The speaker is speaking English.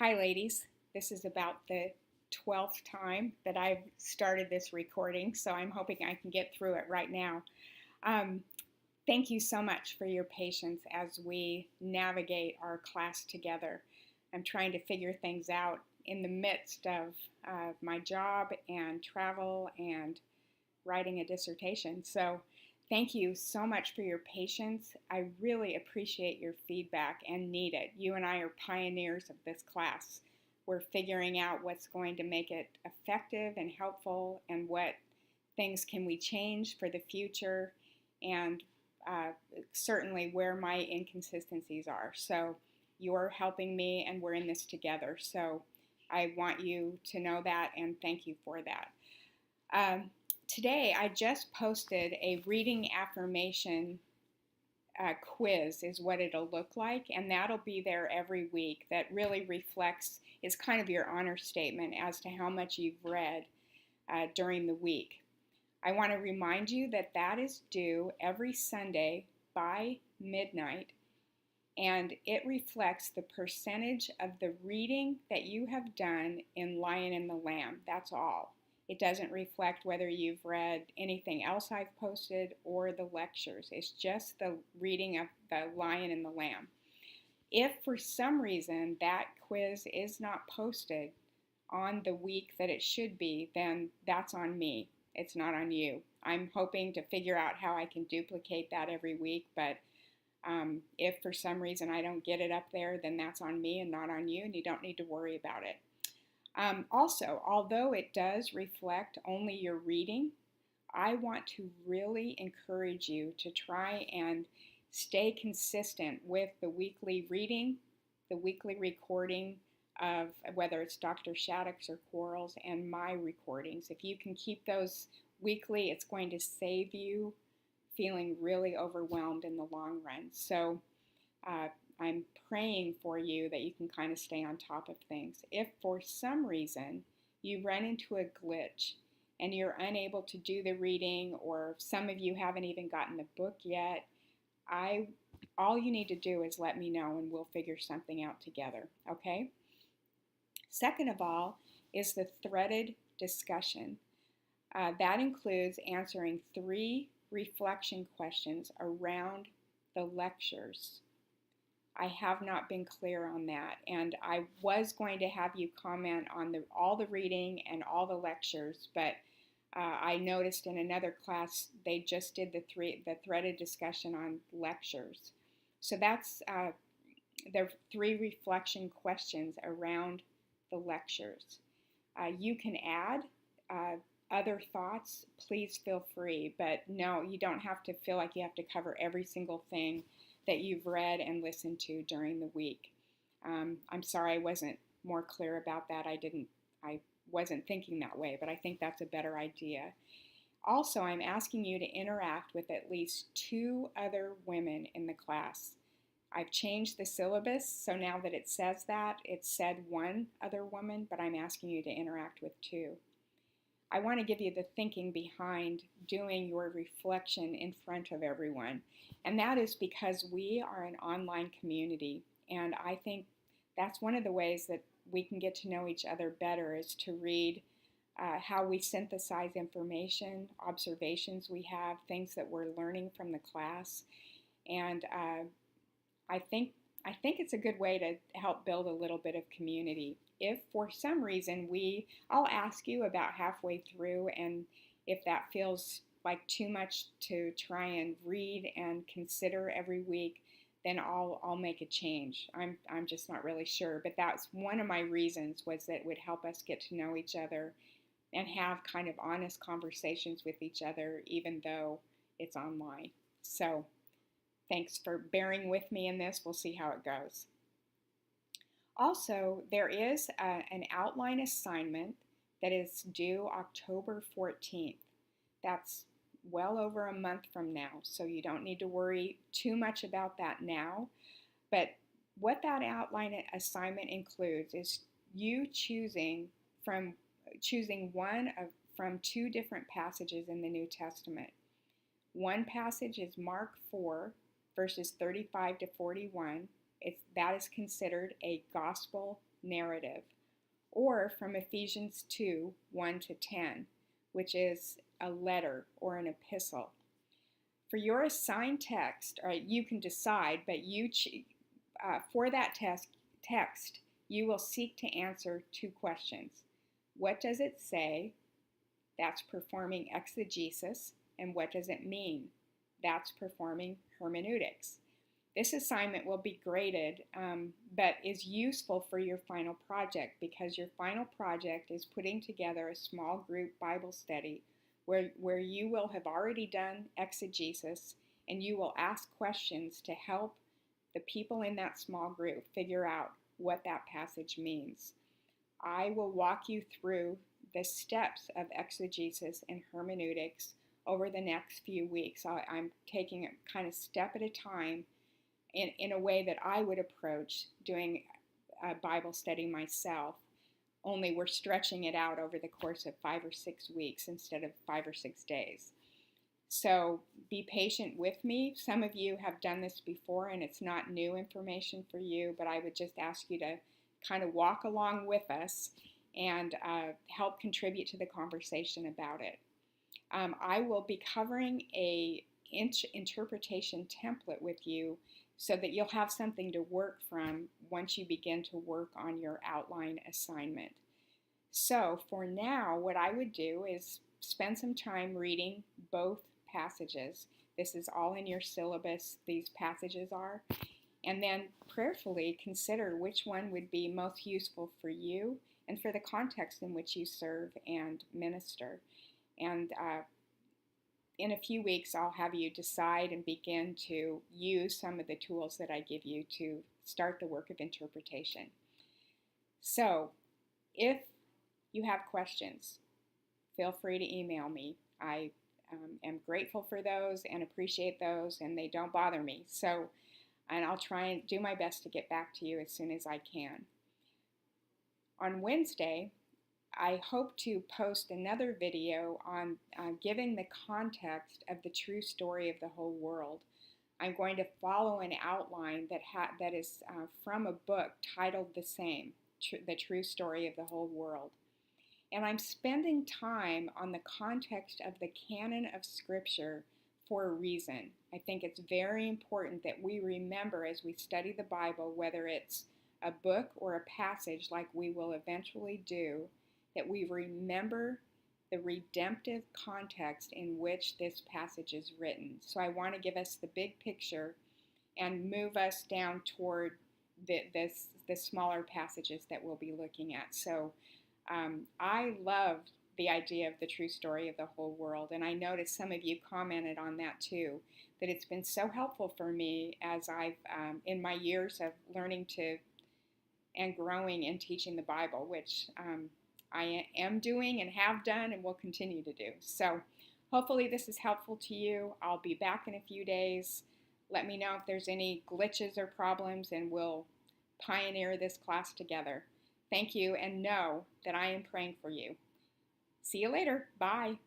Hi, ladies. This is about the 12th time that I've started this recording, so I'm hoping I can get through it right now. Um, Thank you so much for your patience as we navigate our class together. I'm trying to figure things out in the midst of my job and travel and writing a dissertation. So, thank you so much for your patience. I really appreciate your feedback and need it. You and I are pioneers of this class. We're figuring out what's going to make it effective and helpful and what things can we change for the future and uh, certainly where my inconsistencies are. So you're helping me and we're in this together. So I want you to know that and thank you for that. Um, Today I just posted a reading affirmation quiz is what it'll look like, and that'll be there every week. That really reflects, is kind of your honor statement as to how much you've read during the week. I want to remind you that that is due every Sunday by midnight, and it reflects the percentage of the reading that you have done in Lion and the Lamb. That's all. It doesn't reflect whether you've read anything else I've posted or the lectures. It's just the reading of the Lion and the Lamb. If for some reason that quiz is not posted on the week that it should be, then that's on me. It's not on you. I'm hoping to figure out how I can duplicate that every week, but if for some reason I don't get it up there, then that's on me and not on you, and you don't need to worry about it. Also, although it does reflect only your reading, I want to really encourage you to try and stay consistent with the weekly reading, the weekly recording of whether it's Dr. Shattuck's or Quarles and my recordings. If you can keep those weekly, it's going to save you feeling really overwhelmed in the long run. So I'm praying for you that you can kind of stay on top of things. If for some reason you run into a glitch and you're unable to do the reading, or some of you haven't even gotten the book yet, all you need to do is let me know and we'll figure something out together, okay? Second of all is the threaded discussion. That includes answering 3 reflection questions around the lectures. I have not been clear on that, and I was going to have you comment on all the reading and all the lectures, but I noticed in another class they just did the threaded discussion on lectures. So that's the 3 reflection questions around the lectures. You can add other thoughts, please feel free, but no, you don't have to feel like you have to cover every single thing that you've read and listened to during the week. I'm sorry I wasn't more clear about that. I wasn't thinking that way, but I think that's a better idea. Also, I'm asking you to interact with at least 2 other women in the class. I've changed the syllabus, so now that it says that, it said 1 other woman, but I'm asking you to interact with 2. I want to give you the thinking behind doing your reflection in front of everyone. And that is because we are an online community. And I think that's one of the ways that we can get to know each other better is to read how we synthesize information, observations we have, things that we're learning from the class. And I think it's a good way to help build a little bit of community. If for some reason I'll ask you about halfway through, and if that feels like too much to try and read and consider every week, then I'll make a change. I'm just not really sure, but that's one of my reasons, was that it would help us get to know each other and have kind of honest conversations with each other, even though it's online. So thanks for bearing with me in this. We'll see how it goes. Also, there is an outline assignment that is due October 14th. That's well over a month from now, so you don't need to worry too much about that now. But what that outline assignment includes is you choosing from 2 different passages in the New Testament. One passage is Mark 4, verses 35 to 41. That is considered a gospel narrative. Or from Ephesians 2, 1 to 10, which is a letter or an epistle. For your assigned text, you can decide, but for that text, you will seek to answer two questions. What does it say? That's performing exegesis. And what does it mean? That's performing hermeneutics. This assignment will be graded, but is useful for your final project, because your final project is putting together a small group Bible study where you will have already done exegesis, and you will ask questions to help the people in that small group figure out what that passage means. I will walk you through the steps of exegesis and hermeneutics over the next few weeks. I'm taking it kind of step at a time in a way that I would approach doing a Bible study myself, only we're stretching it out over the course of 5 or 6 weeks instead of 5 or 6 days. So be patient with me. Some of you have done this before and it's not new information for you, but I would just ask you to kind of walk along with us and help contribute to the conversation about it. I will be covering a interpretation template with you so that you'll have something to work from once you begin to work on your outline assignment. So for now, what I would do is spend some time reading both passages. This is all in your syllabus, these passages are. And then prayerfully consider which one would be most useful for you and for the context in which you serve and minister. And in a few weeks, I'll have you decide and begin to use some of the tools that I give you to start the work of interpretation. So, if you have questions, feel free to email me. I am grateful for those and appreciate those, and they don't bother me. So, and I'll try and do my best to get back to you as soon as I can. On Wednesday, I hope to post another video on giving the context of the true story of the whole world. I'm going to follow an outline that is from a book titled the same, The True Story of the Whole World. And I'm spending time on the context of the canon of Scripture for a reason. I think it's very important that we remember as we study the Bible, whether it's a book or a passage like we will eventually do, that we remember the redemptive context in which this passage is written. So I want to give us the big picture and move us down toward the smaller passages that we'll be looking at. So I love the idea of the true story of the whole world, and I noticed some of you commented on that too, that it's been so helpful for me as I've, in my years of learning to and growing in teaching the Bible, which I am doing and have done and will continue to do. So hopefully this is helpful to you. I'll be back in a few days. Let me know if there's any glitches or problems, and we'll pioneer this class together. Thank you, and know that I am praying for you. See you later. Bye.